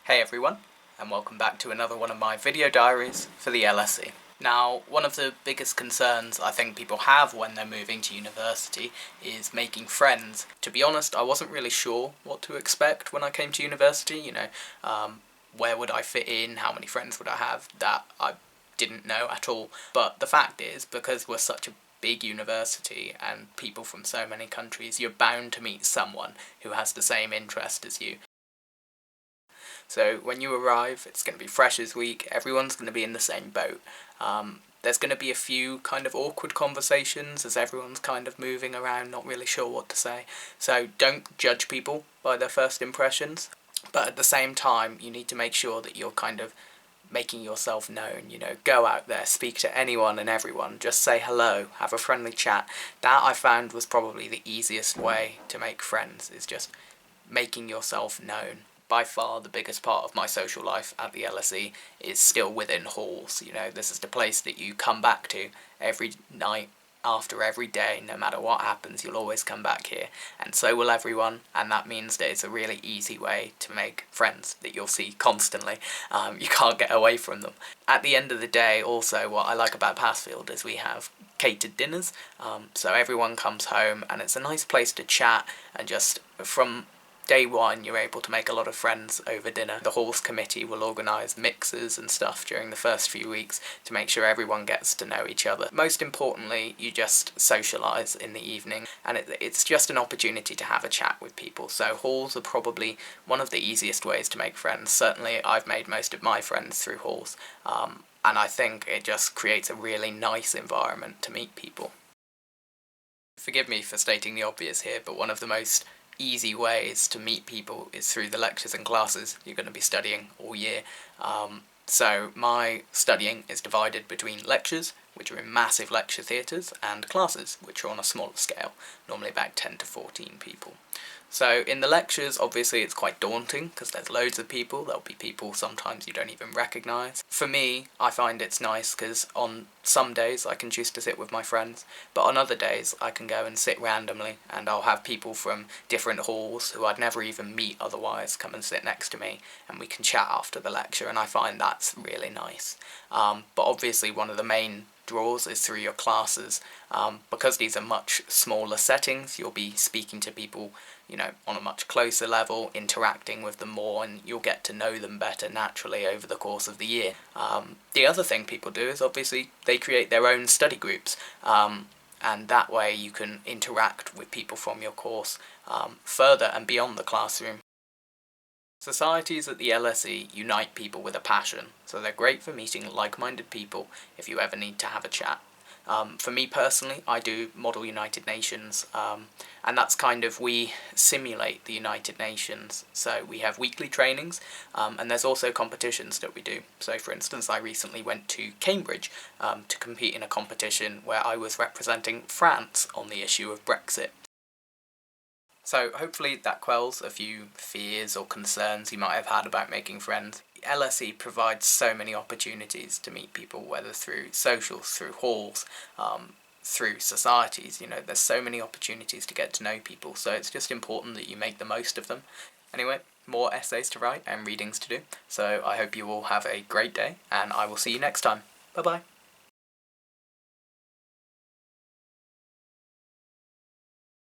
Hey everyone, and welcome back to another one of my video diaries for the LSE. Now, one of the biggest concerns I think people have when they're moving to university is making friends. To be honest, I wasn't really sure what to expect when I came to university, where would I fit in, how many friends would I have, that I didn't know at all. But the fact is, because we're such a big university and people from so many countries, you're bound to meet someone who has the same interest as you. So when you arrive, it's going to be Freshers Week, everyone's going to be in the same boat. There's going to be a few kind of awkward conversations as everyone's kind of moving around, not really sure what to say. So don't judge people by their first impressions, but at the same time, you need to make sure that you're kind of making yourself known, go out there, speak to anyone and everyone, just say hello, have a friendly chat. That I found was probably the easiest way to make friends, is just making yourself known. By far the biggest part of my social life at the LSE is still within halls. This is the place that you come back to every night, after every day, no matter what happens, you'll always come back here, and so will everyone, and that means that it's a really easy way to make friends that you'll see constantly. You can't get away from them. At the end of the day, also, what I like about Passfield is we have catered dinners, so everyone comes home, and it's a nice place to chat, and just from day one, you're able to make a lot of friends over dinner. The halls committee will organise mixers and stuff during the first few weeks to make sure everyone gets to know each other. Most importantly, you just socialise in the evening, and it's just an opportunity to have a chat with people. So halls are probably one of the easiest ways to make friends. Certainly I've made most of my friends through halls, and I think it just creates a really nice environment to meet people. Forgive me for stating the obvious here, but one of the most easy ways to meet people is through the lectures and classes you're going to be studying all year. So my studying is divided between lectures, which are in massive lecture theatres, and classes, which are on a smaller scale, normally about 10 to 14 people. So in the lectures, obviously it's quite daunting, because there's loads of people. There'll be people sometimes you don't even recognise. For me, I find it's nice, because on some days I can choose to sit with my friends, but on other days I can go and sit randomly, and I'll have people from different halls who I'd never even meet otherwise come and sit next to me, and we can chat after the lecture, and I find that's really nice. But obviously one of the main draws is through your classes. Because these are much smaller settings, you'll be speaking to people on a much closer level, interacting with them more, and you'll get to know them better naturally over the course of the year. The other thing people do is obviously they create their own study groups, and that way you can interact with people from your course further and beyond the classroom. Societies at the LSE unite people with a passion, so they're great for meeting like-minded people if you ever need to have a chat. For me personally, I do Model United Nations, and that's kind of, we simulate the United Nations. So we have weekly trainings, and there's also competitions that we do. So for instance, I recently went to Cambridge to compete in a competition where I was representing France on the issue of Brexit. So hopefully that quells a few fears or concerns you might have had about making friends. LSE provides so many opportunities to meet people, whether through socials, through halls, through societies. There's so many opportunities to get to know people, so it's just important that you make the most of them. Anyway, more essays to write and readings to do, so I hope you all have a great day, and I will see you next time. Bye bye.